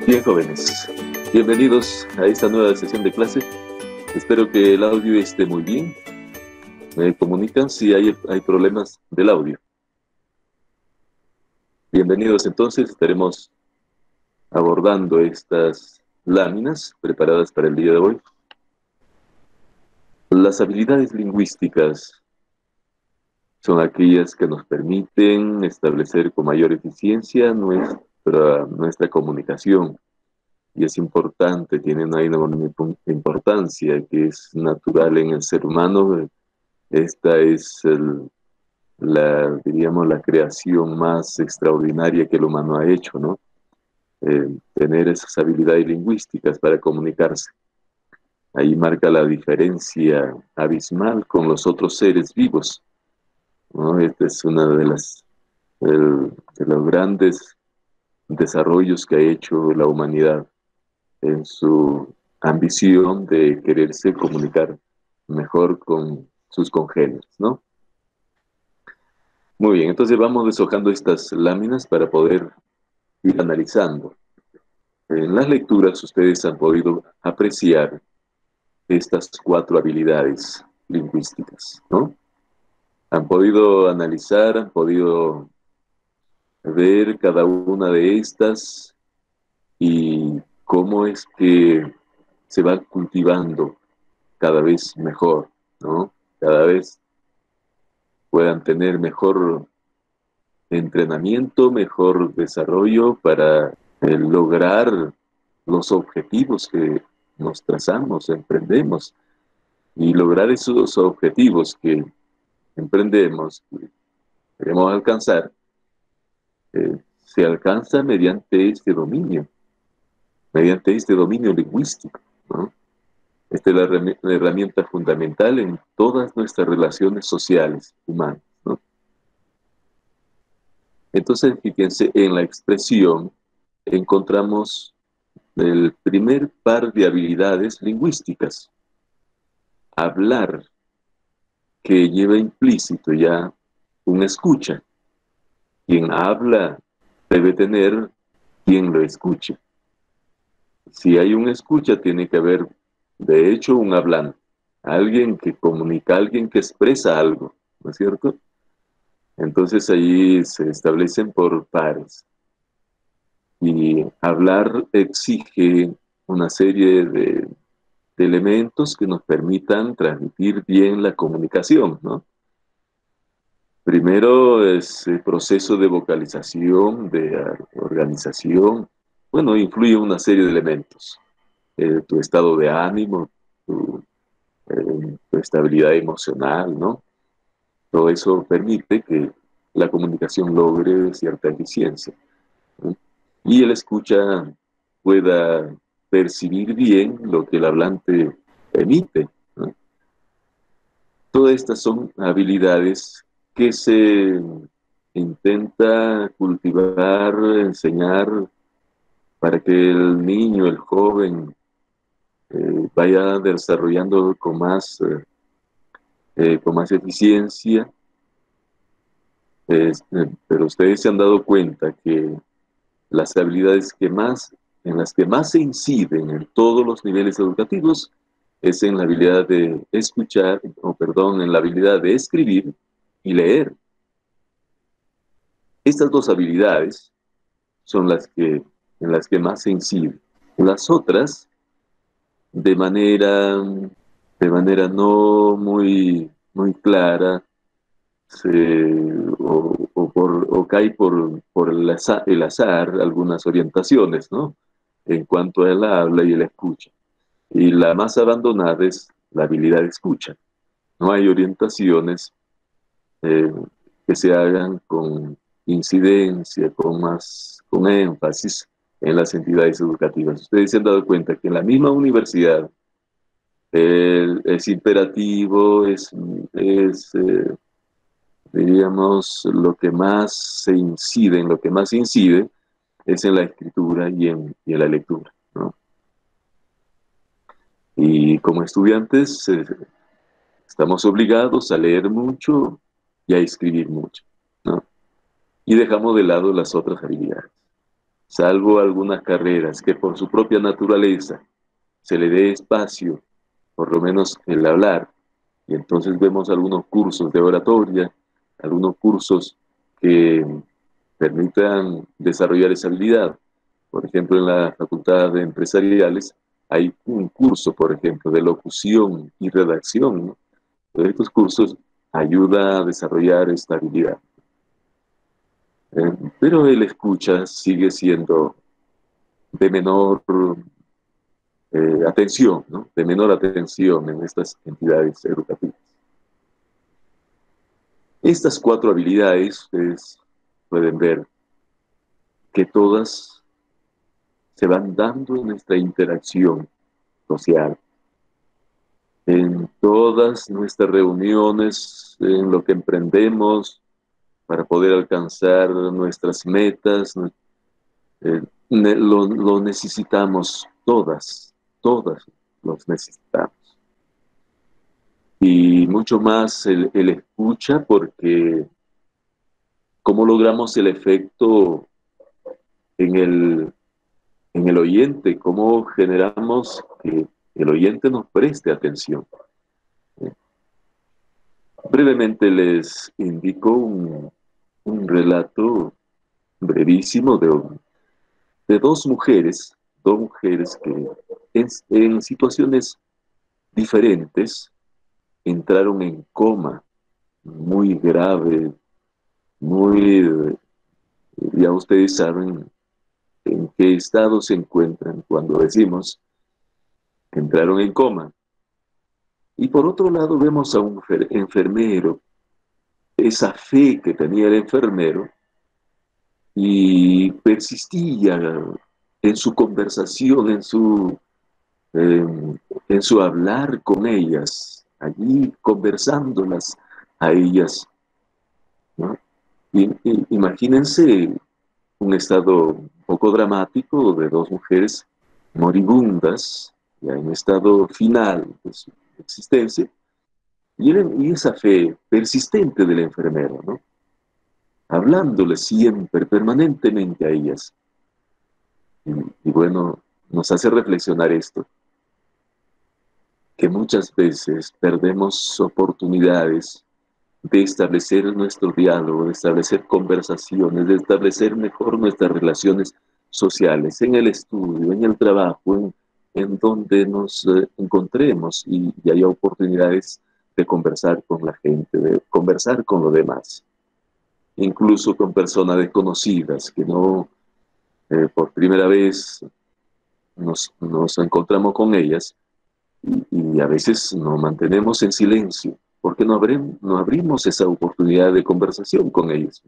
Bien, jóvenes, bienvenidos a esta nueva sesión de clase. Espero que el audio esté muy bien. Me comunican si hay problemas del audio. Bienvenidos entonces, estaremos abordando estas láminas preparadas para el día de hoy. Las habilidades lingüísticas son aquellas que nos permiten establecer con mayor eficiencia nuestra comunicación. Y es importante, tienen ahí una importancia que es natural en el ser humano. Esta es diríamos, la creación más extraordinaria que el humano ha hecho, ¿no? Tener esas habilidades lingüísticas para comunicarse. Ahí marca la diferencia abismal con los otros seres vivos, ¿no? Esta es una de los grandes desarrollos que ha hecho la humanidad en su ambición de quererse comunicar mejor con sus congéneres, ¿no? Muy bien, entonces vamos deshojando estas láminas para poder ir analizando. En las lecturas ustedes han podido apreciar estas 4 habilidades lingüísticas, ¿no? Han podido analizar, han podido ver cada una de estas y cómo es que se va cultivando cada vez mejor, ¿no? Cada vez puedan tener mejor entrenamiento, mejor desarrollo para lograr los objetivos que nos trazamos, emprendemos, y lograr esos objetivos que emprendemos, que queremos alcanzar, se alcanza mediante este dominio lingüístico, ¿no? Esta es la herramienta fundamental en todas nuestras relaciones sociales humanas, ¿no? Entonces, fíjense, en la expresión encontramos el primer par de habilidades lingüísticas. Hablar, que lleva implícito ya un escucha. Quien habla debe tener quien lo escuche. Si hay un escucha, tiene que haber, de hecho, un hablante. Alguien que comunica, alguien que expresa algo, ¿no es cierto? Entonces allí se establecen por pares. Y hablar exige una serie de elementos que nos permitan transmitir bien la comunicación, ¿no? Primero es el proceso de vocalización, de organización. Bueno, influye una serie de elementos. Tu estado de ánimo, tu estabilidad emocional, ¿no? Todo eso permite que la comunicación logre cierta eficiencia, ¿no? Y el escucha pueda percibir bien lo que el hablante emite, ¿no? Todas estas son habilidades que se intenta cultivar, enseñar para que el niño, el joven, vaya desarrollando con más eficiencia. Pero ustedes se han dado cuenta que las habilidades en las que más se inciden en todos los niveles educativos es en la habilidad de escuchar, en la habilidad de escribir y leer. Estas 2 habilidades son en las que más se incide. Las otras, de manera, no muy clara, o cae por el azar algunas orientaciones, ¿no? En cuanto a la habla y la escucha. Y la más abandonada es la habilidad de escucha. No hay orientaciones eh, que se hagan con incidencia, con énfasis en las entidades educativas. Ustedes se han dado cuenta que en la misma universidad es imperativo, diríamos, lo que más incide es en la escritura y en la lectura, ¿no? Y como estudiantes estamos obligados a leer mucho y a escribir mucho, ¿no? Y dejamos de lado las otras habilidades. salvo algunas carreras que por su propia naturaleza se le dé espacio, por lo menos el hablar, y entonces vemos algunos cursos de oratoria, algunos cursos que permitan desarrollar esa habilidad. Por ejemplo, en la Facultad de Empresariales hay un curso, por ejemplo, de locución y redacción, ¿no? Estos cursos ayudan a desarrollar esta habilidad. Pero el escucha sigue siendo de menor atención, ¿no? De menor atención en estas entidades educativas. Estas 4 habilidades, ustedes pueden ver que todas se van dando en nuestra interacción social, en todas nuestras reuniones, en lo que emprendemos para poder alcanzar nuestras metas. Lo necesitamos todas los necesitamos. Y mucho más el escucha, porque cómo logramos el efecto en el oyente, cómo generamos que el oyente nos preste atención. Brevemente les indico un relato brevísimo de dos mujeres que en situaciones diferentes entraron en coma muy grave, ya ustedes saben en qué estado se encuentran cuando decimos que entraron en coma. Y por otro lado vemos a un enfermero, esa fe que tenía el enfermero, y persistía en su conversación, en su hablar con ellas, allí conversándolas a ellas, ¿no? Imagínense un estado un poco dramático de dos mujeres moribundas, ya en estado final de su existencia, y esa fe persistente del enfermero, ¿no? Hablándole siempre, permanentemente a ellas. Y bueno, nos hace reflexionar esto, que muchas veces perdemos oportunidades de establecer nuestro diálogo, de establecer conversaciones, de establecer mejor nuestras relaciones sociales, en el estudio, en el trabajo, en donde nos encontremos y haya oportunidades de conversar con la gente, de conversar con los demás, incluso con personas desconocidas que no, por primera vez nos encontramos con ellas y a veces nos mantenemos en silencio porque no abrimos esa oportunidad de conversación con ellos.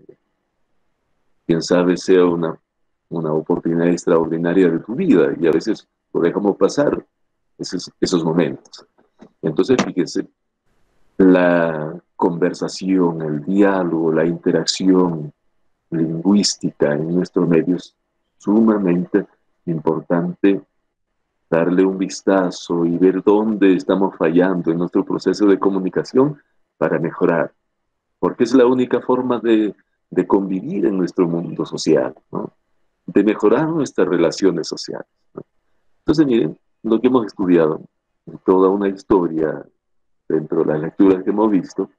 Quién sabe sea una oportunidad extraordinaria de tu vida y a veces lo dejamos pasar esos momentos. Entonces, fíjense, la conversación, el diálogo, la interacción lingüística en nuestros medios, sumamente importante darle un vistazo y ver dónde estamos fallando en nuestro proceso de comunicación para mejorar, porque es la única forma de convivir en nuestro mundo social, ¿no? De mejorar nuestras relaciones sociales, ¿no? Entonces, miren, lo que hemos estudiado, toda una historia dentro de las lecturas que hemos visto,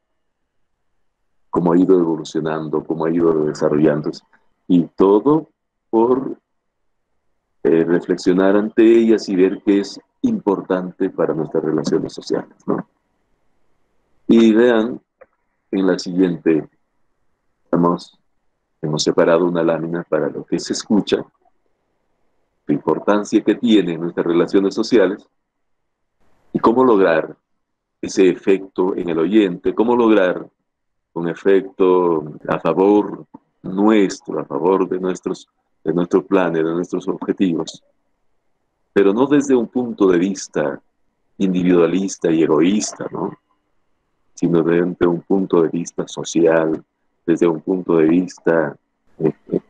cómo ha ido evolucionando, cómo ha ido desarrollándose, y todo por reflexionar ante ellas y ver qué es importante para nuestras relaciones sociales, ¿no? Y vean, en la siguiente, hemos separado una lámina para lo que se escucha, la importancia que tiene en nuestras relaciones sociales y cómo lograr ese efecto en el oyente, cómo lograr un efecto a favor nuestro, a favor de nuestros planes, de nuestros objetivos, pero no desde un punto de vista individualista y egoísta, ¿no? Sino desde un punto de vista social, desde un punto de vista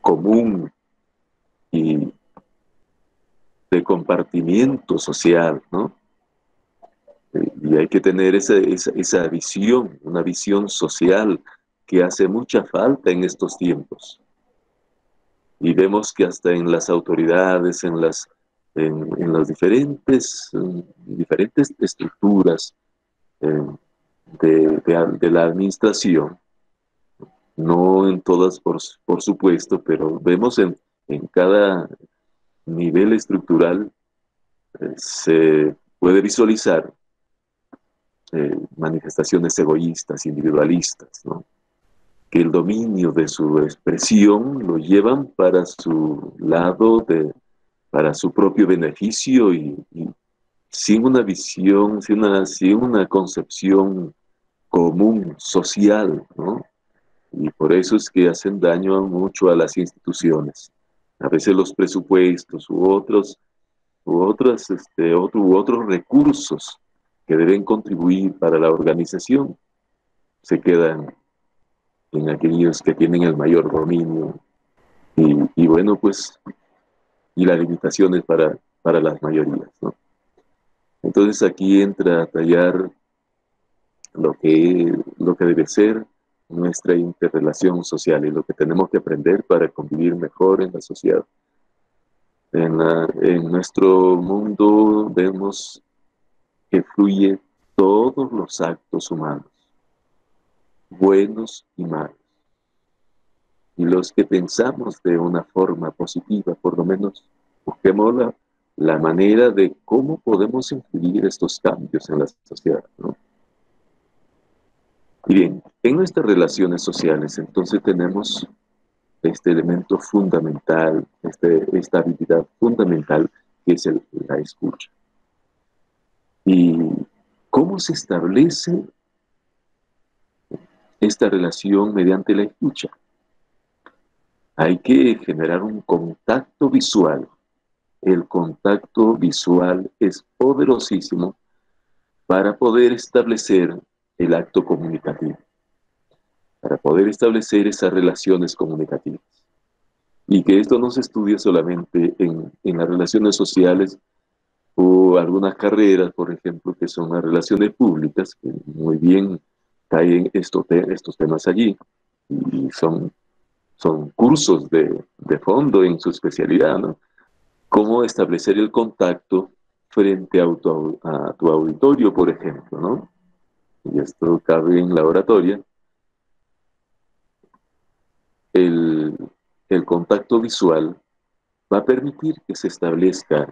común y de compartimiento social, ¿no? Y hay que tener esa visión, una visión social que hace mucha falta en estos tiempos. Y vemos que hasta en las autoridades, en las diferentes estructuras eh, de la administración, no en todas por supuesto, pero vemos en cada nivel estructural se puede visualizar manifestaciones egoístas, individualistas, ¿no? Que el dominio de su expresión lo llevan para su lado, para su propio beneficio y sin una visión, sin una concepción común, social, ¿no? Y por eso es que hacen daño mucho a las instituciones. A veces los presupuestos u otros recursos que deben contribuir para la organización se quedan en aquellos que tienen el mayor dominio y bueno, pues, y las limitaciones para las mayorías, ¿no? Entonces aquí entra a tallar lo que debe ser nuestra interrelación social y lo que tenemos que aprender para convivir mejor en la sociedad. En nuestro mundo vemos que fluye todos los actos humanos, buenos y malos. Y los que pensamos de una forma positiva, por lo menos busquemos la manera de cómo podemos influir estos cambios en la sociedad, ¿no? Y bien, en nuestras relaciones sociales, entonces tenemos este elemento fundamental, esta habilidad fundamental que es la escucha. ¿Y cómo se establece esta relación mediante la escucha? Hay que generar un contacto visual. El contacto visual es poderosísimo para poder establecer el acto comunicativo, para poder establecer esas relaciones comunicativas. Y que esto no se estudia solamente en las relaciones sociales o algunas carreras, por ejemplo, que son las relaciones públicas, que muy bien caen estos temas allí, y son cursos de fondo en su especialidad, ¿no? Cómo establecer el contacto frente a tu auditorio, por ejemplo, ¿no? Y esto cabe en la oratoria. El, el contacto visual va a permitir que se establezca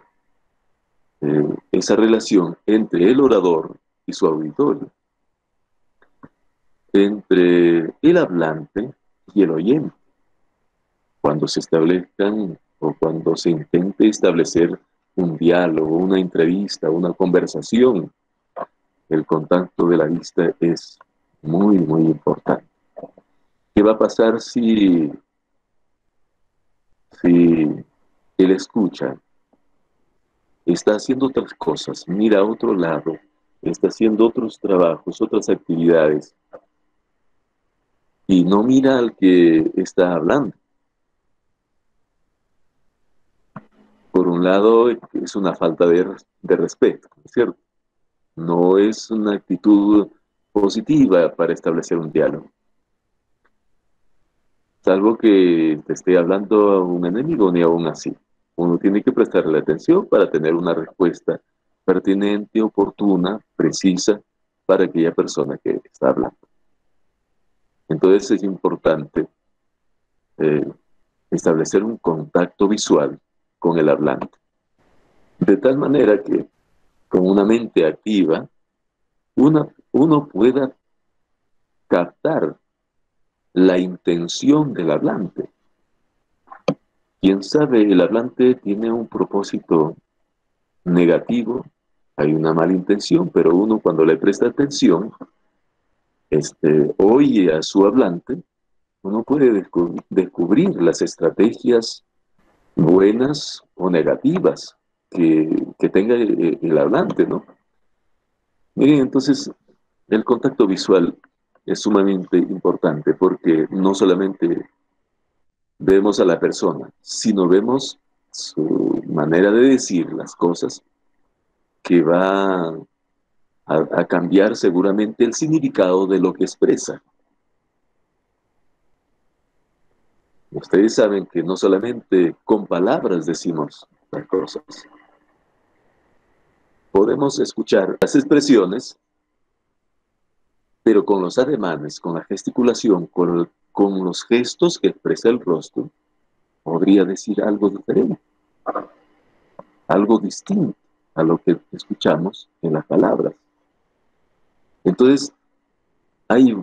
esa relación entre el orador y su auditorio, entre el hablante y el oyente. Cuando se establezcan o cuando se intente establecer un diálogo, una entrevista, una conversación, el contacto de la vista es muy, muy importante. ¿Qué va a pasar si él escucha, está haciendo otras cosas, mira a otro lado, está haciendo otros trabajos, otras actividades, y no mira al que está hablando? Por un lado, es una falta de respeto, ¿cierto? No es una actitud positiva para establecer un diálogo. Salvo que te esté hablando a un enemigo, ni aún así. Uno tiene que prestarle atención para tener una respuesta pertinente, oportuna, precisa para aquella persona que está hablando. Entonces es importante eh, establecer un contacto visual con el hablante. De tal manera que con una mente activa, uno pueda captar la intención del hablante. Quién sabe, el hablante tiene un propósito negativo, hay una mala intención, pero uno cuando le presta atención, oye a su hablante, uno puede descubrir las estrategias buenas o negativas que tenga el hablante, ¿no? Miren, entonces, el contacto visual es sumamente importante porque no solamente vemos a la persona, sino vemos su manera de decir las cosas que va a cambiar seguramente el significado de lo que expresa. Ustedes saben que no solamente con palabras decimos las cosas. Podemos escuchar las expresiones, pero con los ademanes, con la gesticulación, con los gestos que expresa el rostro, podría decir algo diferente, algo distinto a lo que escuchamos en las palabras. Entonces, hay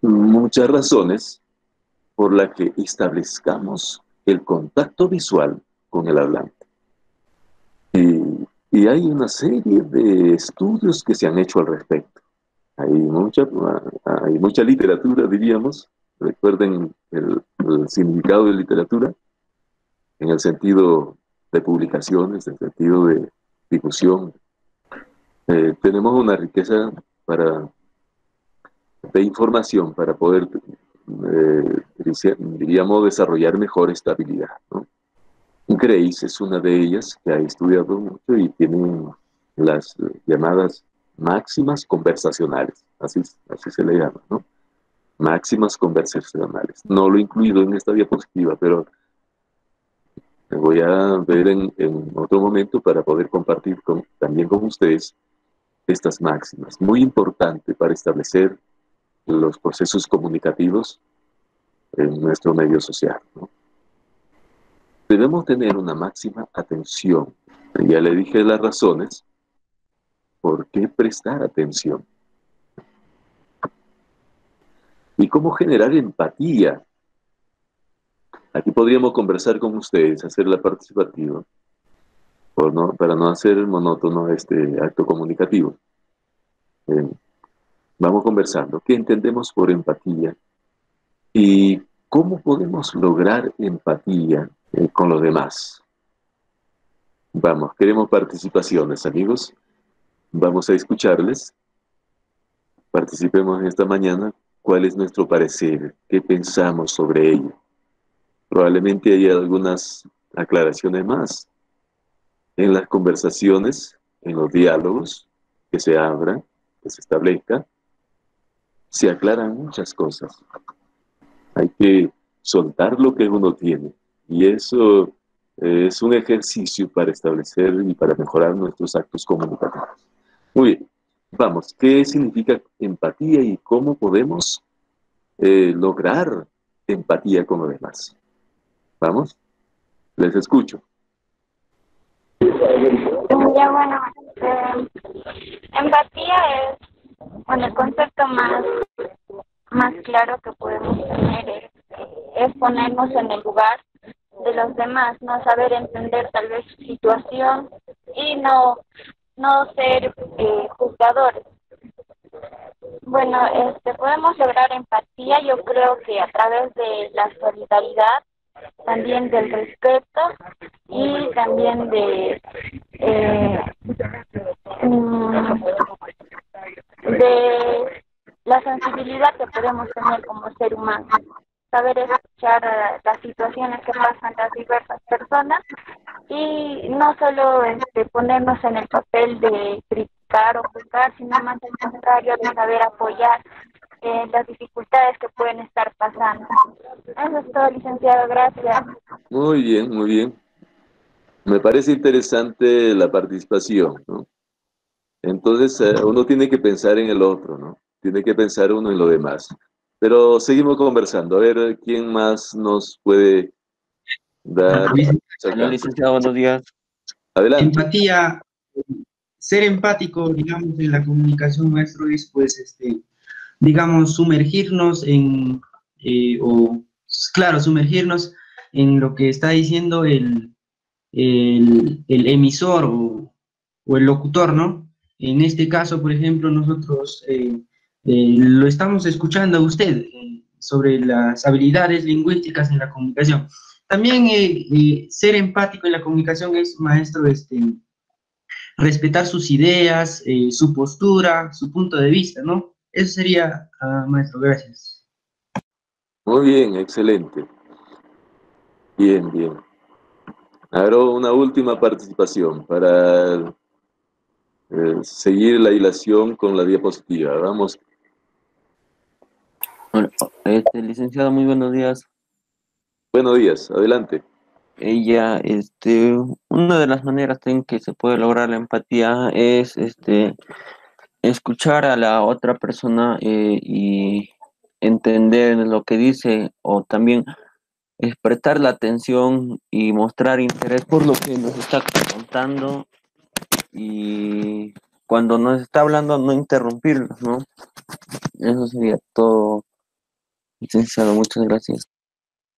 muchas razones por las que establezcamos el contacto visual con el hablante. Y hay una serie de estudios que se han hecho al respecto. Hay mucha literatura, diríamos. Recuerden el significado de literatura en el sentido de publicaciones, en el sentido de difusión. Tenemos una riqueza de información para poder, diríamos, desarrollar mejor esta habilidad, ¿no? Grace es una de ellas que ha estudiado mucho y tiene las llamadas máximas conversacionales, así se le llama, ¿no? Máximas conversacionales. No lo he incluido en esta diapositiva, pero voy a ver en otro momento para poder compartir también con ustedes estas máximas. Muy importante para establecer los procesos comunicativos en nuestro medio social, ¿no? Debemos tener una máxima atención. Ya le dije las razones por qué prestar atención. Y cómo generar empatía. Aquí podríamos conversar con ustedes, hacerla participativa, para no hacer monótono este acto comunicativo. Vamos conversando. ¿Qué entendemos por empatía? ¿Y cómo podemos lograr empatía con los demás? Vamos, queremos participaciones, amigos. Vamos a escucharles. Participemos en esta mañana. ¿Cuál es nuestro parecer? ¿Qué pensamos sobre ello? Probablemente haya algunas aclaraciones más. En las conversaciones, en los diálogos que se abran, que se establezcan, se aclaran muchas cosas. Hay que soltar lo que uno tiene. Y eso es un ejercicio para establecer y para mejorar nuestros actos comunicativos. Muy bien. Vamos, ¿qué significa empatía y cómo podemos lograr empatía con los demás? Vamos, les escucho. Ya bueno, empatía es, bueno, el concepto más claro que podemos tener es ponernos en el lugar de los demás, no saber entender tal vez su situación y no ser juzgadores. Bueno, podemos lograr empatía, yo creo que a través de la solidaridad, también del respeto y también mm, de la sensibilidad que podemos tener como ser humano, saber escuchar las situaciones que pasan las diversas personas y no solo ponernos en el papel de criticar o juzgar, sino más al contrario de saber apoyar las dificultades que pueden estar pasando. Eso es todo, licenciado, gracias. Muy bien, muy bien. Me parece interesante la participación, ¿no? Entonces, uno tiene que pensar en el otro, ¿no? Tiene que pensar uno en lo demás. Pero seguimos conversando. A ver, ¿quién más nos puede dar? Hola, licenciado, buenos días. Adelante. Empatía, ser empático, digamos, en la comunicación, maestro, es, pues, digamos, sumergirnos sumergirnos en lo que está diciendo el emisor o el locutor, ¿no? En este caso, por ejemplo, nosotros lo estamos escuchando a usted sobre las habilidades lingüísticas en la comunicación. También ser empático en la comunicación es, maestro, respetar sus ideas, su postura, su punto de vista, ¿no? Eso sería, maestro, gracias. Muy bien, excelente. Bien, bien. Ahora una última participación para seguir la hilación con la diapositiva. Vamos. Bueno, licenciado, muy buenos días. Buenos días, adelante. Ella, una de las maneras en que se puede lograr la empatía es, escuchar a la otra persona y entender lo que dice, o también prestar la atención y mostrar interés por lo que nos está contando, y cuando nos está hablando no interrumpirnos, ¿no? Eso sería todo, licenciado. Muchas gracias.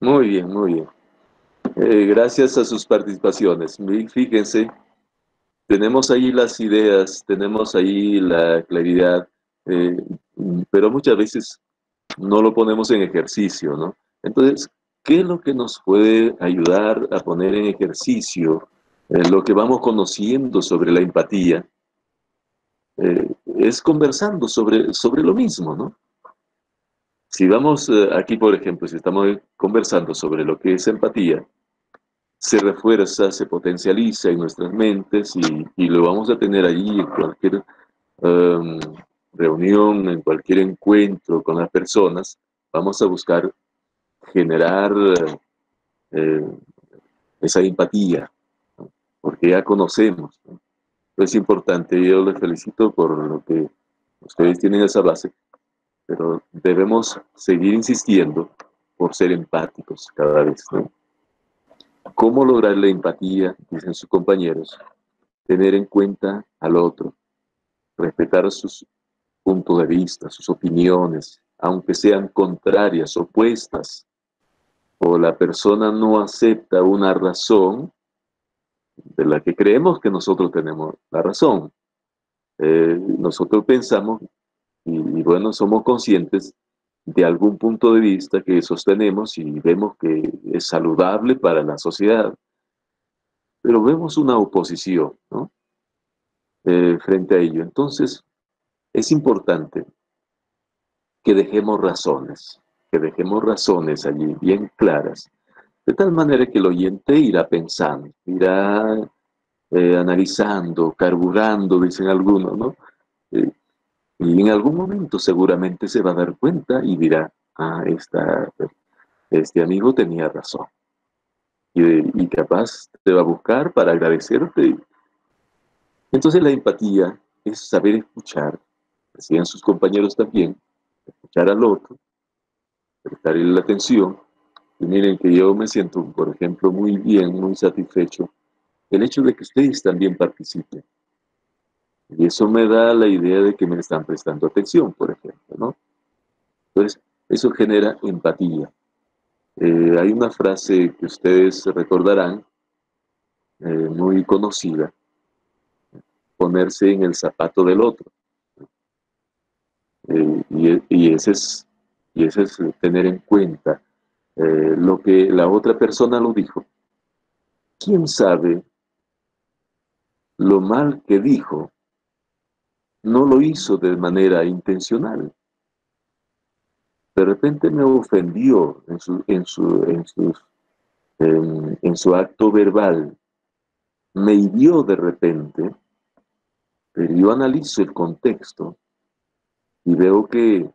Muy bien, muy bien. Gracias a sus participaciones. Fíjense, tenemos ahí las ideas, tenemos ahí la claridad, eh, pero muchas veces no lo ponemos en ejercicio, ¿no? Entonces, ¿qué es lo que nos puede ayudar a poner en ejercicio lo que vamos conociendo sobre la empatía? Es conversando sobre lo mismo, ¿no? Si vamos aquí, por ejemplo, si estamos conversando sobre lo que es empatía, se refuerza, se potencializa en nuestras mentes y lo vamos a tener allí en cualquier um, reunión, en cualquier encuentro con las personas. Vamos a buscar generar eh, esa empatía, ¿no? Porque ya conocemos, ¿no? Es importante, yo les felicito por lo que ustedes tienen esa base, pero debemos seguir insistiendo por ser empáticos cada vez, ¿no? ¿Cómo lograr la empatía? Dicen sus compañeros. Tener en cuenta al otro, respetar sus puntos de vista, sus opiniones, aunque sean contrarias, opuestas, o la persona no acepta una razón de la que creemos que nosotros tenemos la razón. Nosotros pensamos y bueno, somos conscientes de algún punto de vista que sostenemos y vemos que es saludable para la sociedad, pero vemos una oposición, ¿no? Frente a ello. Entonces, es importante que dejemos razones allí bien claras, de tal manera que el oyente irá pensando, irá analizando, carburando, dicen algunos, ¿no? Eh, y en algún momento seguramente se va a dar cuenta y dirá, ah, este amigo tenía razón. Y capaz te va a buscar para agradecerte. Entonces la empatía es saber escuchar, decían sus compañeros también, escuchar al otro, prestarle la atención. Y miren que yo me siento, por ejemplo, muy bien, muy satisfecho el hecho de que ustedes también participen. Y eso me da la idea de que me están prestando atención, por ejemplo, ¿no? Entonces, eso genera empatía. Hay una frase que ustedes recordarán, muy conocida, ponerse en el zapato del otro. Y ese es tener en cuenta lo que la otra persona lo dijo. ¿Quién sabe lo mal que dijo? No lo hizo de manera intencional. De repente me ofendió en su acto verbal. Me hirió de repente, pero yo analizo el contexto y veo que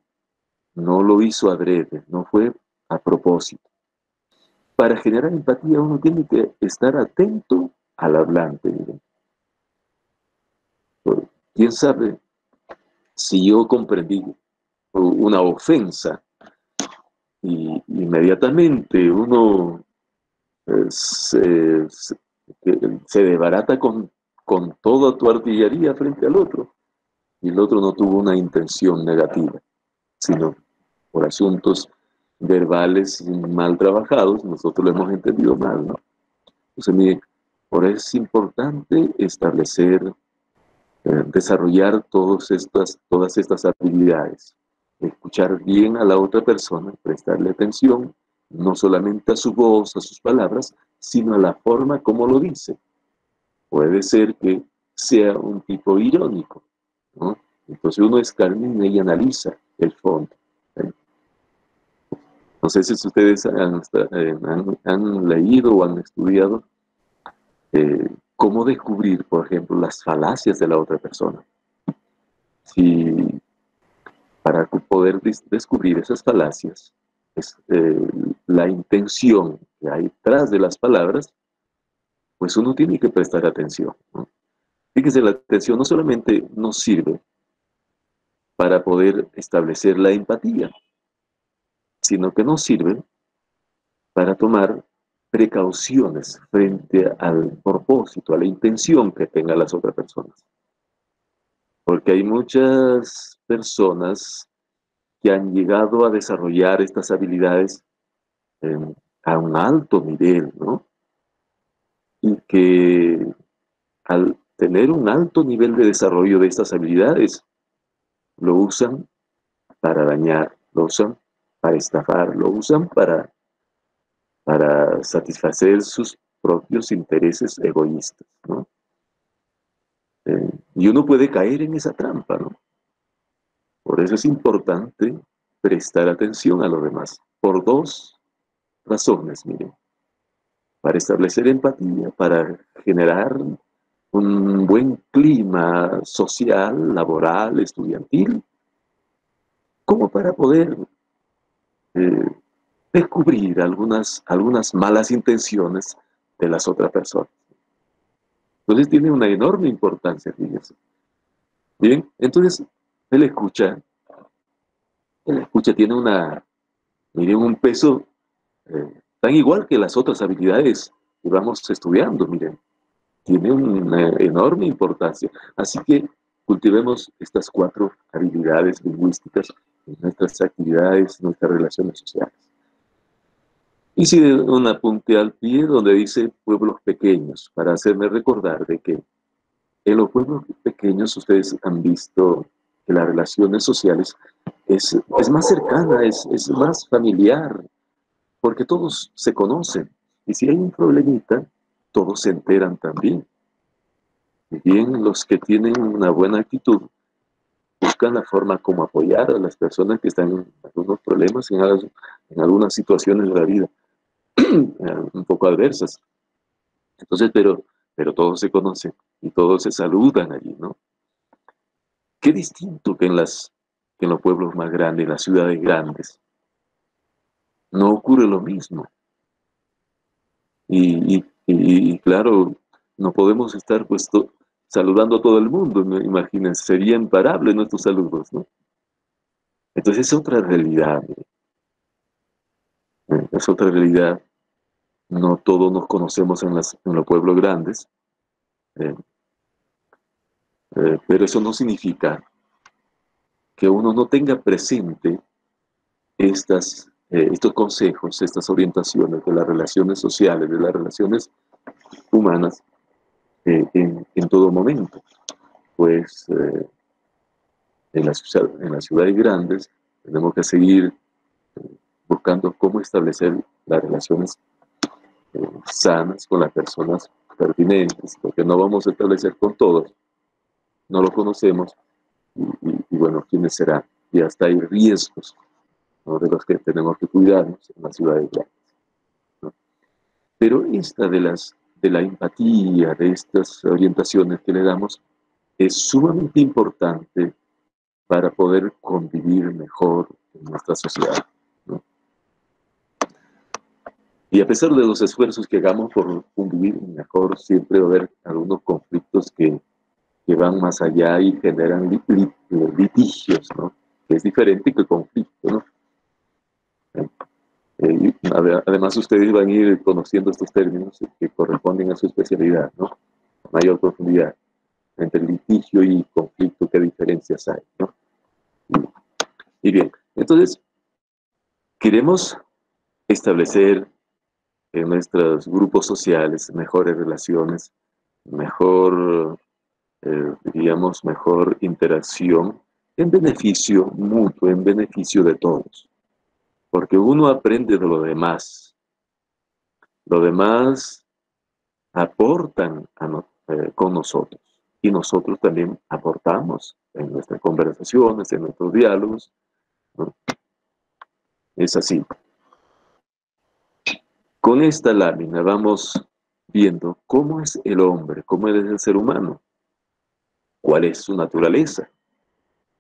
no lo hizo adrede, no fue a propósito. Para generar empatía uno tiene que estar atento al hablante. Miren. ¿Quién sabe si yo comprendí una ofensa y inmediatamente uno se desbarata con toda tu artillería frente al otro y el otro no tuvo una intención negativa, sino por asuntos verbales mal trabajados, nosotros lo hemos entendido mal, ¿no? Entonces, miren, por eso es importante establecer, desarrollar todas estas habilidades. Escuchar bien a la otra persona, prestarle atención, no solamente a su voz, a sus palabras, sino a la forma como lo dice. Puede ser que sea un tipo irónico, ¿no? Entonces uno escarmina y analiza el fondo. No sé si ustedes han leído o han estudiado cómo descubrir, por ejemplo, las falacias de la otra persona. Si para poder descubrir esas falacias, es la intención que hay detrás de las palabras, pues uno tiene que prestar atención, ¿no? Fíjese, la atención no solamente nos sirve para poder establecer la empatía, sino que nos sirve para tomar precauciones frente al propósito, a la intención que tengan las otras personas. Porque hay muchas personas que han llegado a desarrollar estas habilidades a un alto nivel, ¿no? Y que al tener un alto nivel de desarrollo de estas habilidades, lo usan para dañar, lo usan para estafar, lo usan para satisfacer sus propios intereses egoístas, ¿no? Y uno puede caer en esa trampa, ¿no? Por eso es importante prestar atención a los demás, por dos razones, miren: para establecer empatía, para generar un buen clima social, laboral, estudiantil, como para poder eh, descubrir algunas malas intenciones de las otras personas. Entonces tiene una enorme importancia, fíjense. Bien, entonces el escucha tiene miren, un peso tan igual que las otras habilidades que vamos estudiando, miren. Tiene una enorme importancia. Así que cultivemos estas 4 habilidades lingüísticas en nuestras actividades, nuestras relaciones sociales. Hice un apunte al pie donde dice pueblos pequeños, para hacerme recordar de que en los pueblos pequeños ustedes han visto que las relaciones sociales es más cercana, es más familiar, porque todos se conocen. Y si hay un problemita, todos se enteran también. Y bien, los que tienen una buena actitud buscan la forma como apoyar a las personas que están en algunos problemas, en algunas situaciones de la vida un poco adversas. Entonces, pero todos se conocen y todos se saludan allí, ¿no? Qué distinto que en los pueblos más grandes, en las ciudades grandes. No ocurre lo mismo. Y claro, no podemos estar pues saludando a todo el mundo, ¿no? Imagínense, sería imparable nuestros saludos, ¿no? Entonces es otra realidad, es otra realidad. No todos nos conocemos en los pueblos grandes, pero eso no significa que uno no tenga presente estos consejos, estas orientaciones de las relaciones sociales, de las relaciones humanas en todo momento. Pues en las ciudades grandes tenemos que seguir buscando cómo establecer las relaciones sanas con las personas pertinentes, porque no vamos a establecer con todos, no lo conocemos, y bueno, ¿quiénes serán? Y hasta hay riesgos, ¿no?, de los que tenemos que cuidarnos en las ciudades grandes, ¿no? Pero esta de la empatía, de estas orientaciones que le damos, es sumamente importante para poder convivir mejor en nuestra sociedad, ¿no? Y a pesar de los esfuerzos que hagamos por convivir mejor, siempre va a haber algunos conflictos que van más allá y generan litigios, ¿no? Que es diferente que el conflicto, ¿no? Además, ustedes van a ir conociendo estos términos que corresponden a su especialidad, ¿no? A mayor profundidad. Entre litigio y conflicto, ¿qué diferencias hay, ¿no? Y bien, entonces, queremos establecer en nuestros grupos sociales mejores relaciones, diríamos, mejor interacción en beneficio mutuo, en beneficio de todos. Porque uno aprende de lo demás. Los demás aportan con nosotros. Y nosotros también aportamos en nuestras conversaciones, en nuestros diálogos, ¿no? Es así. Con esta lámina vamos viendo cómo es el hombre, cómo es el ser humano, cuál es su naturaleza.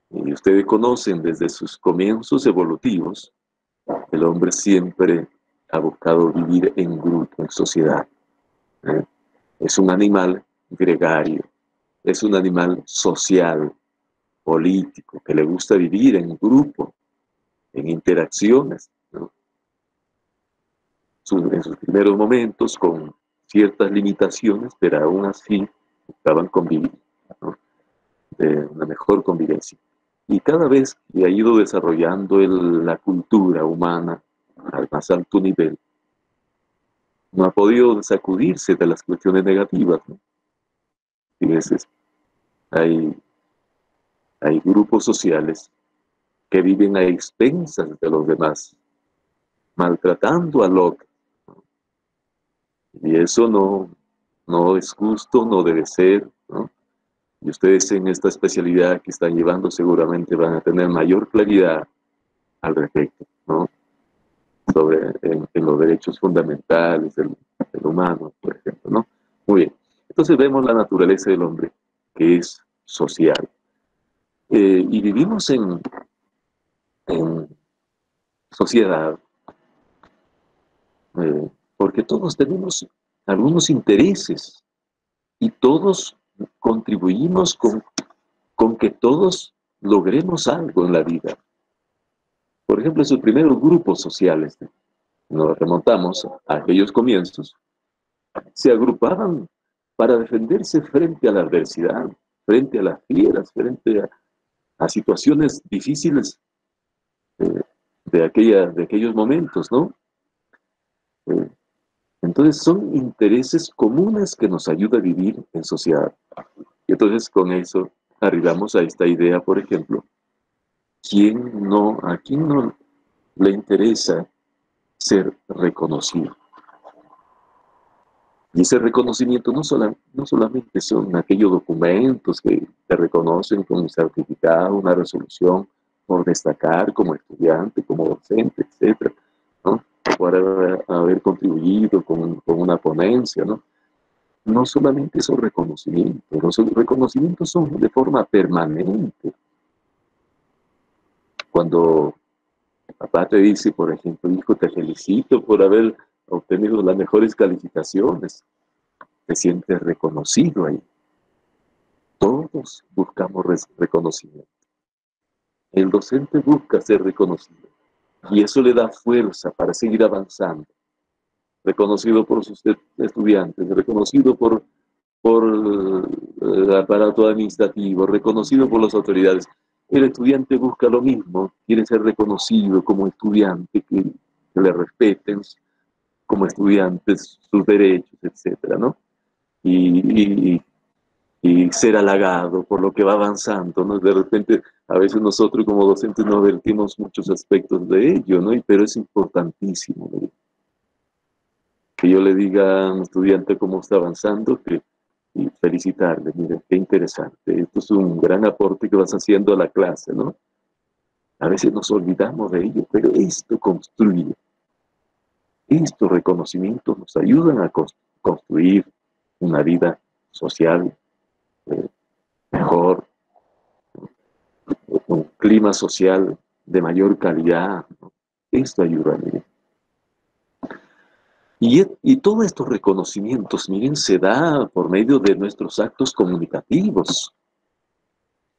Y ustedes conocen desde sus comienzos evolutivos, el hombre siempre ha buscado vivir en grupo, en sociedad. Es un animal gregario, es un animal social, político, que le gusta vivir en grupo, en interacciones, ¿no? En sus primeros momentos con ciertas limitaciones, pero aún así buscaban convivir, ¿no? De una mejor convivencia. Y cada vez que ha ido desarrollando la cultura humana al más alto nivel, no ha podido sacudirse de las cuestiones negativas, ¿no? Y a veces hay grupos sociales que viven a expensas de los demás, maltratando al otro. Y eso no es justo, no debe ser, ¿no? Y ustedes en esta especialidad que están llevando seguramente van a tener mayor claridad al respecto, ¿no? Sobre en los derechos fundamentales del humano, por ejemplo, ¿no? Muy bien. Entonces vemos la naturaleza del hombre, que es social. Y vivimos en sociedad, porque todos tenemos algunos intereses y todos contribuimos con que todos logremos algo en la vida. Por ejemplo, esos primeros grupos sociales, nos remontamos a aquellos comienzos, se agrupaban para defenderse frente a la adversidad, frente a las fieras, frente a situaciones difíciles eh, de aquellos momentos, ¿no? Eh, entonces son intereses comunes que nos ayudan a vivir en sociedad. Y entonces con eso arribamos a esta idea, por ejemplo, ¿a quién no le interesa ser reconocido? Y ese reconocimiento no solamente son aquellos documentos que te reconocen con un certificado, una resolución por destacar como estudiante, como docente, etcétera, ¿no? Por haber contribuido con una ponencia, ¿no? No solamente esos reconocimientos, los reconocimientos son de forma permanente. Cuando papá te dice, por ejemplo, hijo, te felicito por haber obtenido las mejores calificaciones, te sientes reconocido ahí. Todos buscamos reconocimiento. El docente busca ser reconocido y eso le da fuerza para seguir avanzando. Reconocido por sus estudiantes, reconocido por el aparato administrativo, reconocido por las autoridades. El estudiante busca lo mismo, quiere ser reconocido como estudiante, que le respeten como estudiantes sus derechos, etcétera, ¿no? Y ser halagado por lo que va avanzando, ¿no? De repente, a veces nosotros como docentes nos vertimos muchos aspectos de ello, ¿no? Pero es importantísimo, ¿no? Que yo le diga a un estudiante cómo está avanzando, y felicitarle, mire, qué interesante, esto es un gran aporte que vas haciendo a la clase, ¿no? A veces nos olvidamos de ello, pero esto construye, estos reconocimientos nos ayudan a construir una vida social mejor, un clima social de mayor calidad, ¿no? Esto ayuda, miren. Y todos estos reconocimientos, miren, se da por medio de nuestros actos comunicativos.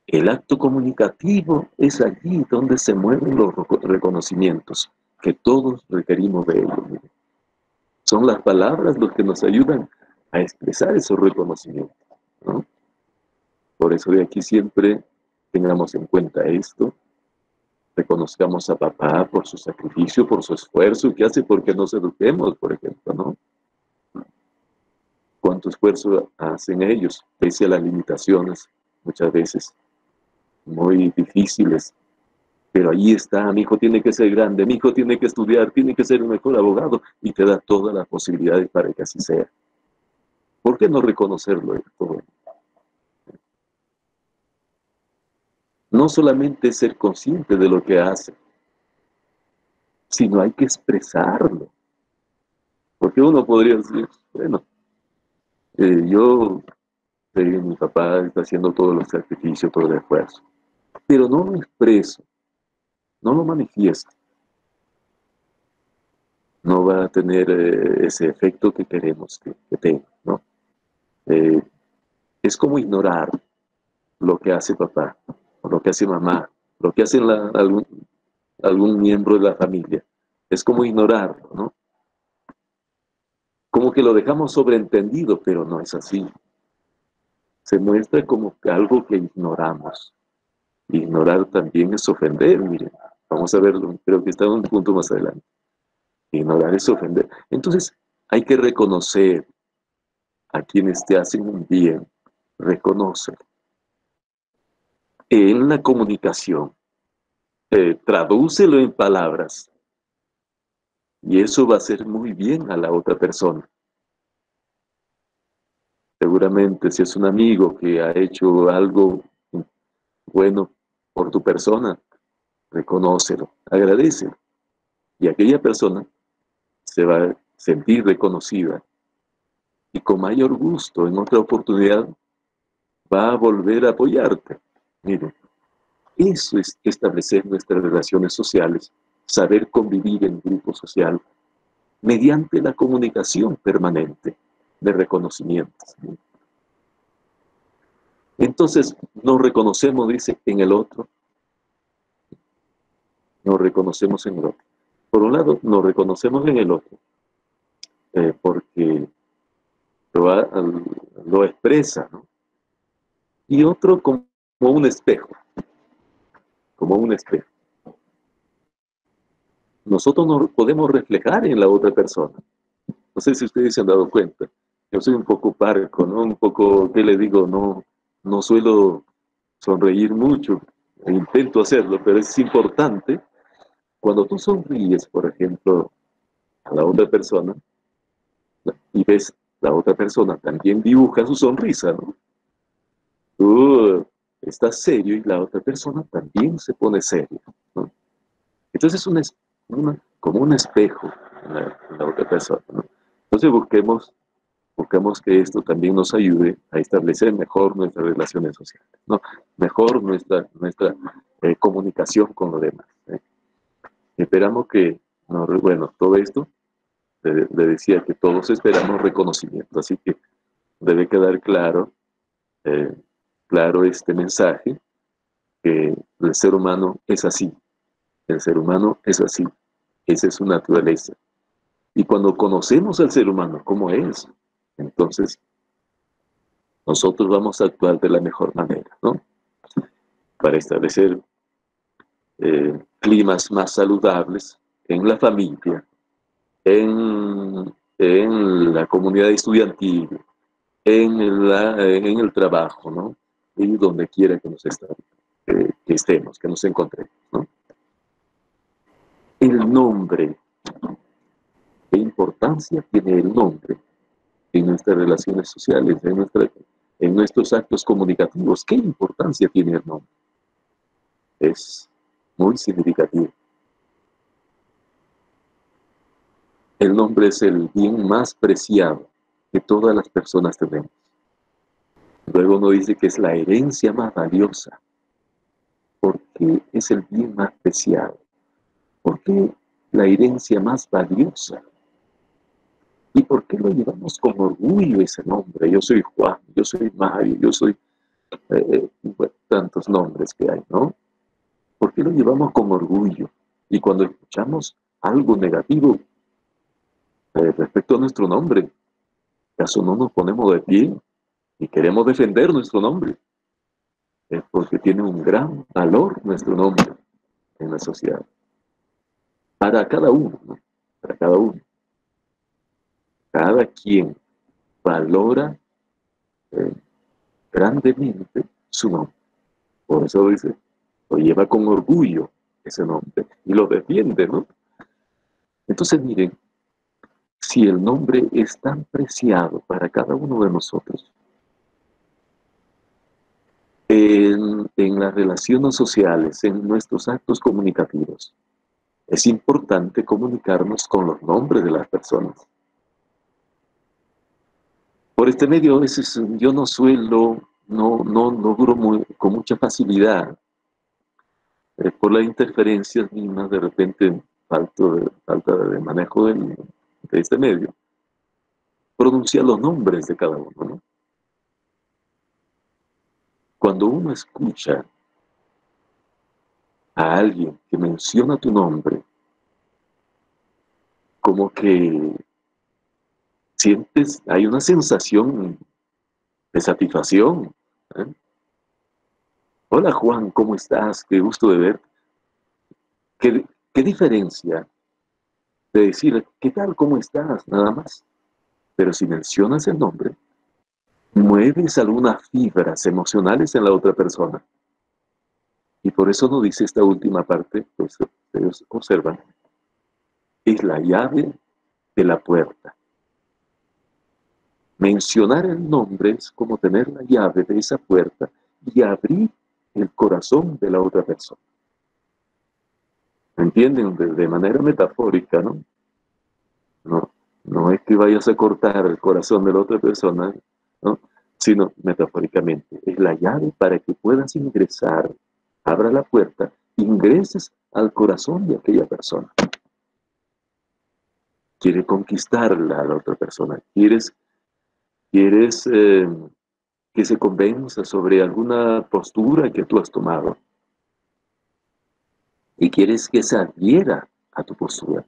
El acto comunicativo es allí donde se mueven los reconocimientos, que todos requerimos de ellos. Miren. Son las palabras los que nos ayudan a expresar esos reconocimientos, ¿no? Por eso de aquí siempre tengamos en cuenta esto, reconozcamos a papá por su sacrificio, por su esfuerzo que hace porque nos eduquemos, por ejemplo, ¿no? Cuánto esfuerzo hacen ellos, pese a las limitaciones, muchas veces muy difíciles, pero ahí está, mi hijo tiene que ser grande, mi hijo tiene que estudiar, tiene que ser un mejor abogado, y te da todas las posibilidades para que así sea. ¿Por qué no reconocerlo? No solamente ser consciente de lo que hace, sino hay que expresarlo. Porque uno podría decir, bueno, mi papá está haciendo todos los sacrificios, todo el esfuerzo, pero no lo expreso, no lo manifiesto. no va a tener ese efecto que queremos que tenga, ¿no? Es como ignorar lo que hace papá, o lo que hace mamá, lo que hace algún miembro de la familia. Es como ignorarlo, ¿no? Como que lo dejamos sobreentendido, pero no es así. Se muestra como algo que ignoramos. Ignorar también es ofender, miren. Vamos a verlo, creo que está en un punto más adelante. Ignorar es ofender. Entonces, hay que reconocer a quienes te hacen un bien. Reconocer. En la comunicación, tradúcelo en palabras. Y eso va a hacer muy bien a la otra persona. Seguramente, si es un amigo que ha hecho algo bueno por tu persona, reconócelo, agradécelo. Y aquella persona se va a sentir reconocida y con mayor gusto en otra oportunidad va a volver a apoyarte. Miren, eso es establecer nuestras relaciones sociales, saber convivir en grupo social mediante la comunicación permanente de reconocimientos. Entonces nos reconocemos, dice, en el otro. Nos reconocemos en el otro. Por un lado, nos reconocemos en el otro, porque lo expresa, ¿no? Y otro como un espejo, como un espejo. Nosotros nos podemos reflejar en la otra persona. No sé si ustedes se han dado cuenta. Yo soy un poco parco, ¿no? Un poco, ¿qué le digo? No suelo sonreír mucho. Intento hacerlo, pero es importante. Cuando tú sonríes, por ejemplo, a la otra persona, y ves la otra persona también dibuja su sonrisa, ¿no? Tú estás serio y la otra persona también se pone seria, ¿no? Entonces es como un espejo en la otra persona, ¿no? Entonces buscamos que esto también nos ayude a establecer mejor nuestras relaciones sociales, ¿no? Mejor nuestra comunicación con los demás, ¿eh? Esperamos que, no, bueno, todo esto, le decía que todos esperamos reconocimiento, así que debe quedar claro, claro este mensaje, que el ser humano es así, el ser humano es así, esa es su naturaleza. Y cuando conocemos al ser humano como es, entonces nosotros vamos a actuar de la mejor manera, ¿no? Para establecer climas más saludables en la familia, en la comunidad estudiantil, en el trabajo, ¿no? Y donde quiera que que estemos, que nos encontremos, ¿no? El nombre, ¿qué importancia tiene el nombre en nuestras relaciones sociales, en nuestros actos comunicativos? ¿Qué importancia tiene el nombre? Es muy significativo. El nombre es el bien más preciado que todas las personas tenemos. Luego nos dice que es la herencia más valiosa. ¿Por qué es el bien más preciado? ¿Por qué la herencia más valiosa? ¿Y por qué lo llevamos con orgullo ese nombre? Yo soy Juan, yo soy Mario, yo soy bueno, tantos nombres que hay, ¿no? ¿Por qué lo llevamos con orgullo? Y cuando escuchamos algo negativo respecto a nuestro nombre, ¿acaso no nos ponemos de pie y queremos defender nuestro nombre? Es porque tiene un gran valor nuestro nombre en la sociedad. Para cada uno, ¿no? Para cada uno. Cada quien valora grandemente su nombre. Por eso dice, lo lleva con orgullo ese nombre y lo defiende, ¿no? Entonces miren, si el nombre es tan preciado para cada uno de nosotros, en las relaciones sociales, en nuestros actos comunicativos, es importante comunicarnos con los nombres de las personas. Por este medio, a veces yo no suelo, no logro con mucha facilidad, por las interferencias mismas, de repente falta de manejo de este medio, pronunciar los nombres de cada uno, ¿no? Cuando uno escucha a alguien que menciona tu nombre, como que sientes, hay una sensación de satisfacción, ¿eh? Hola Juan, ¿cómo estás? Qué gusto de verte. ¿Qué diferencia de decir, ¿qué tal? ¿Cómo estás? Nada más. Pero si mencionas el nombre, mueves algunas fibras emocionales en la otra persona. Y por eso no dice esta última parte, pues ustedes observan, es la llave de la puerta. Mencionar el nombre es como tener la llave de esa puerta y abrir el corazón de la otra persona. ¿Entienden? De manera metafórica, ¿no? No es que vayas a cortar el corazón de la otra persona, ¿no? Sino metafóricamente. Es la llave para que puedas ingresar, abra la puerta, ingreses al corazón de aquella persona. Quiere conquistarla a la otra persona. Quieres que se convenza sobre alguna postura que tú has tomado. Y quieres que se adhiera a tu postura.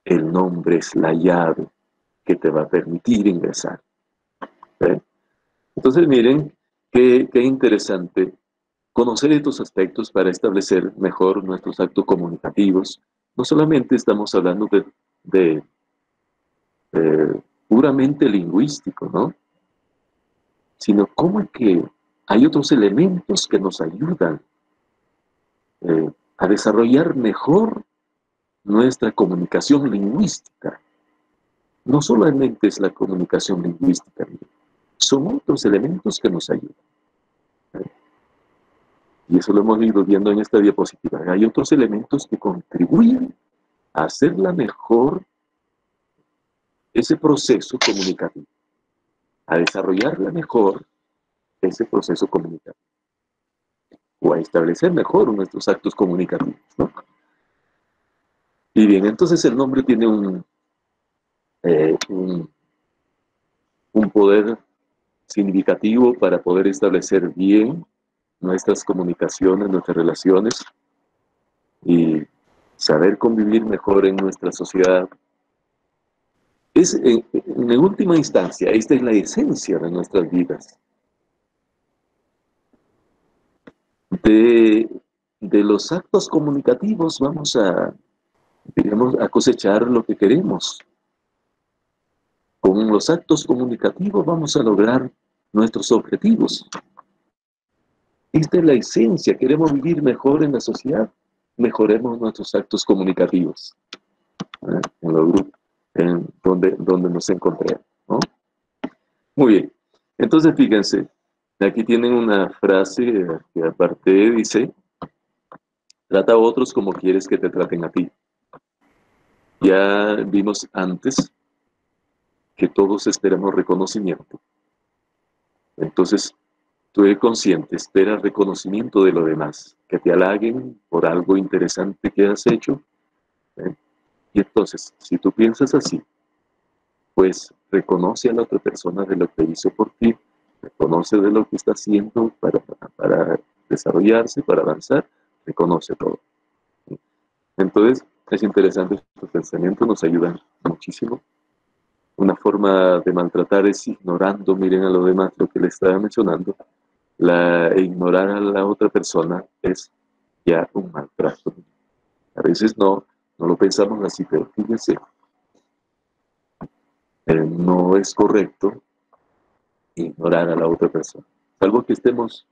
El nombre es la llave que te va a permitir ingresar. ¿Eh? Entonces miren qué interesante conocer estos aspectos para establecer mejor nuestros actos comunicativos. No solamente estamos hablando de puramente lingüístico, ¿no? Sino cómo es que hay otros elementos que nos ayudan a desarrollar mejor nuestra comunicación lingüística. No solamente es la comunicación lingüística, son otros elementos que nos ayudan. Y eso lo hemos ido viendo en esta diapositiva. Hay otros elementos que contribuyen a hacerla mejor ese proceso comunicativo, a desarrollarla mejor ese proceso comunicativo, o a establecer mejor nuestros actos comunicativos, ¿no? Y bien, entonces el nombre tiene un poder significativo para poder establecer bien nuestras comunicaciones, nuestras relaciones y saber convivir mejor en nuestra sociedad. En última instancia, esta es la esencia de nuestras vidas. De los actos comunicativos vamos digamos, a cosechar lo que queremos. Con los actos comunicativos vamos a lograr nuestros objetivos. Esta es la esencia. Queremos vivir mejor en la sociedad. Mejoremos nuestros actos comunicativos, en los grupos, donde nos encontremos, ¿no? Muy bien. Entonces, fíjense, aquí tienen una frase que aparte dice, trata a otros como quieres que te traten a ti. Ya vimos antes que todos esperamos reconocimiento. Entonces, tú eres consciente, espera reconocimiento de los demás, que te halaguen por algo interesante que has hecho. Y entonces, si tú piensas así, pues reconoce a la otra persona de lo que hizo por ti, reconoce de lo que está haciendo para desarrollarse, para avanzar, reconoce todo. Entonces, es interesante, estos pensamientos nos ayudan muchísimo. Una forma de maltratar es ignorando, miren a los demás lo que le estaba mencionando. Ignorar a la otra persona es ya un maltrato. A veces no lo pensamos así, pero fíjense, no es correcto ignorar a la otra persona. Salvo que estemos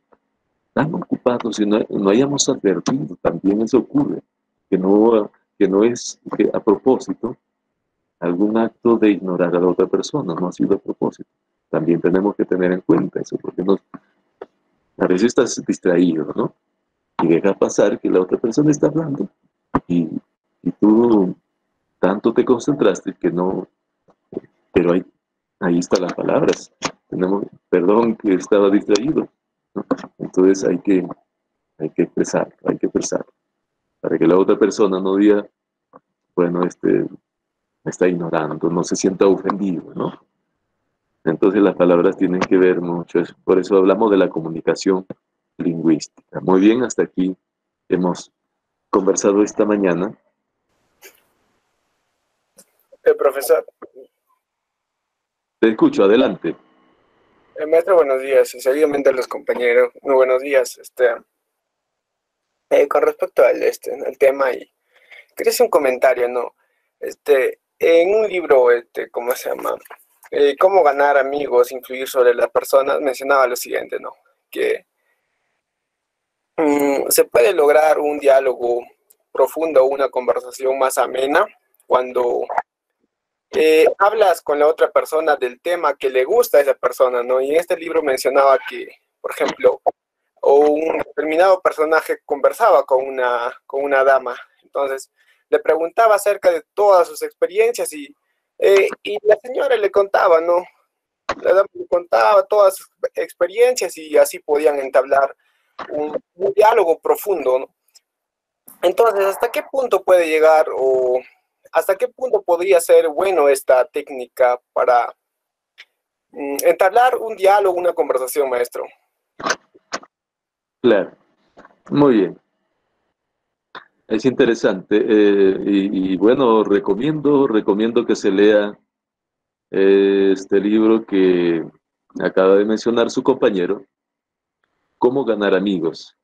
tan ocupados y no hayamos advertido, también eso ocurre, que no es que a propósito algún acto de ignorar a la otra persona, no ha sido a propósito. También tenemos que tener en cuenta eso, porque a veces estás distraído, ¿no? Y deja pasar que la otra persona está hablando y tú tanto te concentraste que no, pero ahí están las palabras. Perdón que estaba distraído, ¿no? Entonces hay que expresar, para que la otra persona no diga, bueno, me está ignorando, no se sienta ofendido, ¿no? Entonces las palabras tienen que ver mucho, por eso hablamos de la comunicación lingüística. Muy bien, hasta aquí hemos conversado esta mañana. Profesor, Te escucho, adelante. maestro, buenos días. Y seguidamente a los compañeros, muy buenos días. Con respecto al tema, y quería hacer un comentario, ¿no? En un libro, ¿cómo se llama? Cómo ganar amigos, influir sobre las personas, mencionaba lo siguiente, ¿no? Que se puede lograr un diálogo profundo, una conversación más amena cuando hablas con la otra persona del tema que le gusta a esa persona, ¿no? Y en este libro mencionaba que, por ejemplo, un determinado personaje conversaba con una dama. Entonces, le preguntaba acerca de todas sus experiencias y la señora le contaba, ¿no? La dama le contaba todas sus experiencias y así podían entablar un diálogo profundo, ¿no? Entonces, ¿hasta qué punto puede llegar o hasta qué punto podría ser bueno esta técnica para entablar un diálogo, una conversación, maestro? Claro, muy bien. Es interesante y bueno, recomiendo que se lea este libro que acaba de mencionar su compañero, Cómo ganar amigos,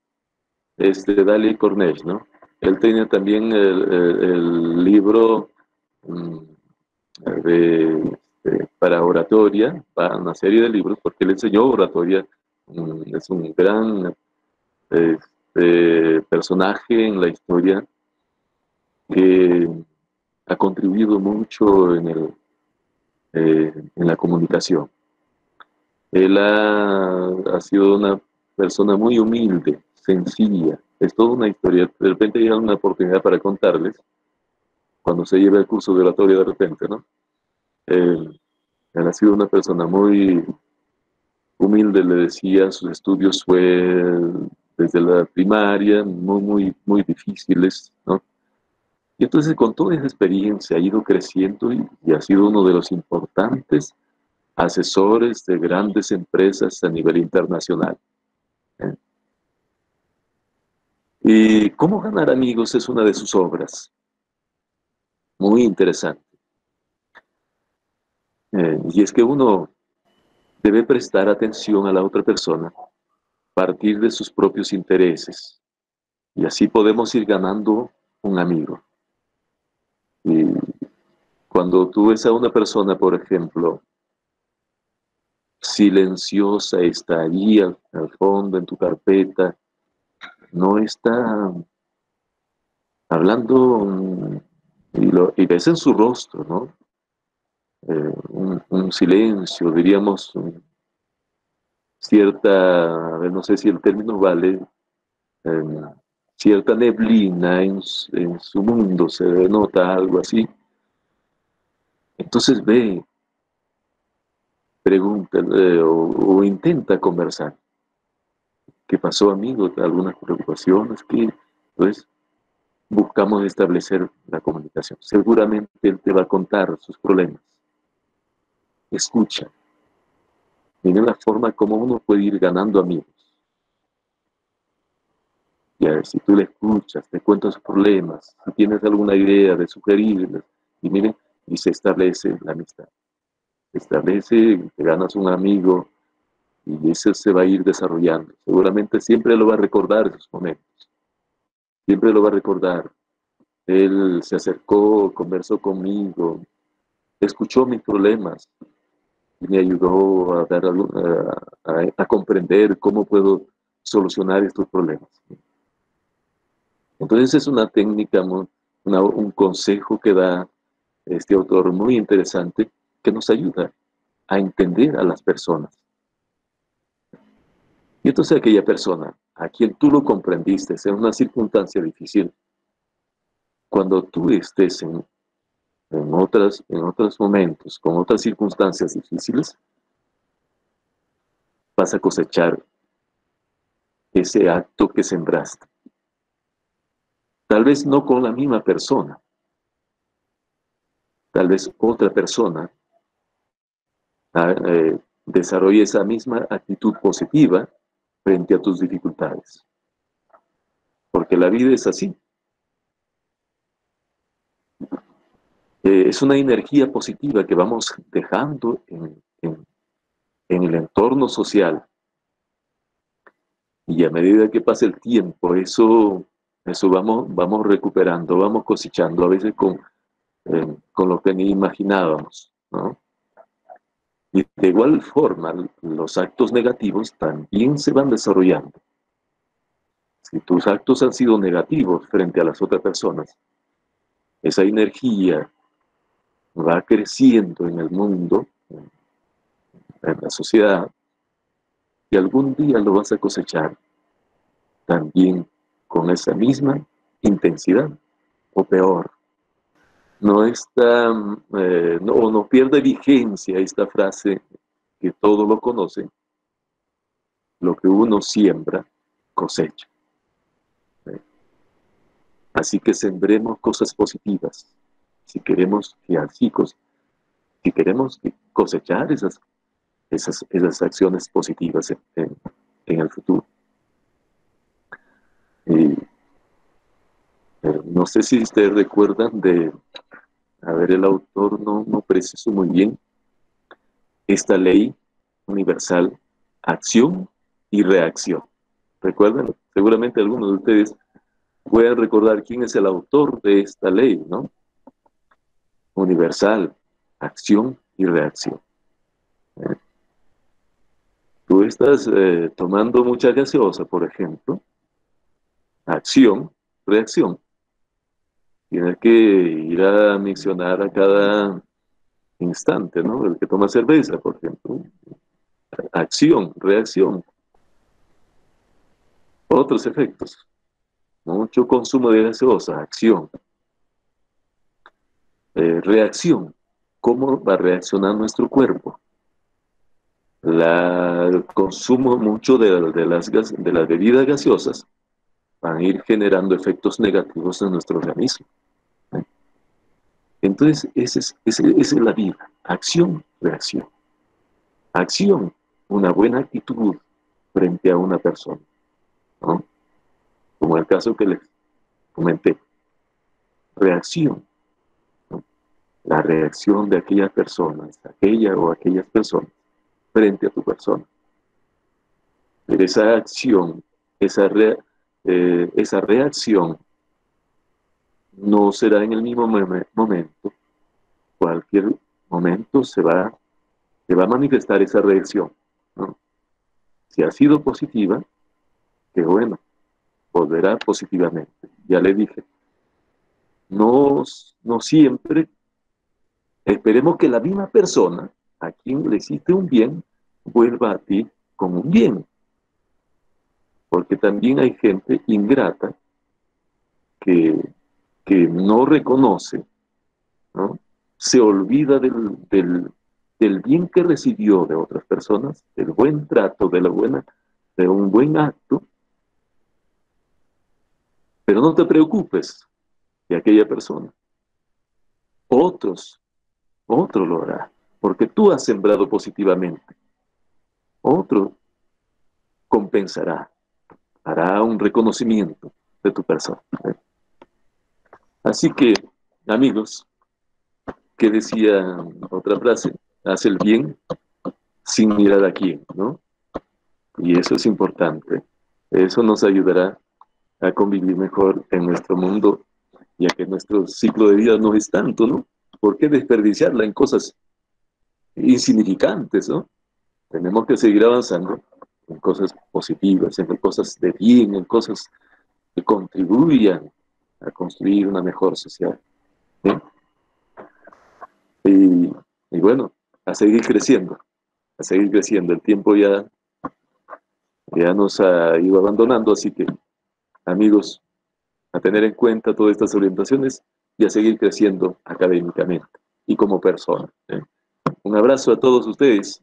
Dale Corneille, ¿no? Él tenía también el libro para oratoria, para una serie de libros, porque él enseñó oratoria, es un gran personaje en la historia que ha contribuido mucho en la comunicación. Él ha sido una persona muy humilde, sencilla. Es toda una historia. De repente llega una oportunidad para contarles, cuando se lleva el curso de oratoria de repente, ¿no? Él ha sido una persona muy humilde, le decía, sus estudios fue desde la primaria, muy difíciles, ¿no? Y entonces con toda esa experiencia ha ido creciendo y ha sido uno de los importantes asesores de grandes empresas a nivel internacional. ¿Eh? Y Cómo ganar amigos es una de sus obras, muy interesante. Y es que uno debe prestar atención a la otra persona, partir de sus propios intereses, y así podemos ir ganando un amigo. Y cuando tú ves a una persona, por ejemplo, silenciosa, está allí al fondo en tu carpeta, no está hablando y ves en su rostro, ¿no? Un silencio, diríamos, cierta, a ver, no sé si el término vale, eh, cierta neblina en su mundo, se denota algo así. Entonces ve, pregunta o intenta conversar. ¿Qué pasó, amigo? ¿Algunas preocupaciones? ¿Qué? Entonces, buscamos establecer la comunicación. Seguramente él te va a contar sus problemas. Escucha. Mira la forma como uno puede ir ganando amigos. Y a ver, si tú le escuchas, te cuentas sus problemas, si tienes alguna idea de sugerirles, y miren, y se establece la amistad. Se establece, te ganas un amigo, y ese se va a ir desarrollando. Seguramente siempre lo va a recordar esos momentos. Siempre lo va a recordar. Él se acercó, conversó conmigo, escuchó mis problemas y me ayudó a comprender cómo puedo solucionar estos problemas. Entonces es una técnica, un consejo que da este autor muy interesante que nos ayuda a entender a las personas. Y entonces aquella persona a quien tú lo comprendiste en una circunstancia difícil, cuando tú estés en otros momentos, con otras circunstancias difíciles, vas a cosechar ese acto que sembraste. Tal vez no con la misma persona, tal vez otra persona desarrolle esa misma actitud positiva frente a tus dificultades. Porque la vida es así. Es una energía positiva que vamos dejando en el entorno social. Y a medida que pasa el tiempo, eso vamos recuperando, vamos cosechando, a veces con lo que ni imaginábamos, ¿no? Y de igual forma, los actos negativos también se van desarrollando. Si tus actos han sido negativos frente a las otras personas, esa energía va creciendo en el mundo, en la sociedad, y algún día lo vas a cosechar también con esa misma intensidad, o peor. No está, no pierde vigencia esta frase que todos lo conocen: lo que uno siembra, cosecha. Así que sembremos cosas positivas, si queremos si queremos cosechar esas acciones positivas en el futuro. Y, no sé si ustedes recuerdan a ver, el autor no preciso muy bien, esta ley universal, acción y reacción. ¿Recuerdan? Seguramente algunos de ustedes pueden recordar quién es el autor de esta ley, ¿no? Universal, acción y reacción. Tú estás tomando mucha gaseosa, por ejemplo. Acción, reacción. Tienes que ir a miccionar a cada instante, ¿no? El que toma cerveza, por ejemplo. Acción, reacción. Otros efectos. Mucho consumo de gaseosa, acción. Reacción. ¿Cómo va a reaccionar nuestro cuerpo? El consumo mucho de las bebidas gaseosas van a ir generando efectos negativos en nuestro organismo. Entonces, esa es la vida. Acción, reacción. Acción, una buena actitud frente a una persona, ¿no? Como el caso que les comenté. Reacción, ¿no? La reacción de aquellas personas, aquellas personas frente a tu persona. Pero esa acción, esa reacción no será en el mismo momento. Cualquier momento se va a manifestar esa reacción, ¿no? Si ha sido positiva, qué bueno, volverá positivamente. Ya le dije, no siempre esperemos que la misma persona a quien le hiciste un bien vuelva a ti con un bien. Porque también hay gente ingrata que no reconoce, ¿no? Se olvida del bien que recibió de otras personas, del buen trato, de un buen acto. Pero no te preocupes de aquella persona. Otro lo hará, porque tú has sembrado positivamente. Otro compensará, hará un reconocimiento de tu persona. Así que, amigos, ¿qué decía otra frase? Haz el bien sin mirar a quién, ¿no? Y eso es importante. Eso nos ayudará a convivir mejor en nuestro mundo, ya que nuestro ciclo de vida no es tanto, ¿no? ¿Por qué desperdiciarla en cosas insignificantes, ¿no? Tenemos que seguir avanzando en cosas positivas, en cosas de bien, en cosas que contribuyan a construir una mejor sociedad, ¿sí? Y bueno, a seguir creciendo, a seguir creciendo. El tiempo ya nos ha ido abandonando, así que, amigos, a tener en cuenta todas estas orientaciones y a seguir creciendo académicamente y como persona, ¿eh? Un abrazo a todos ustedes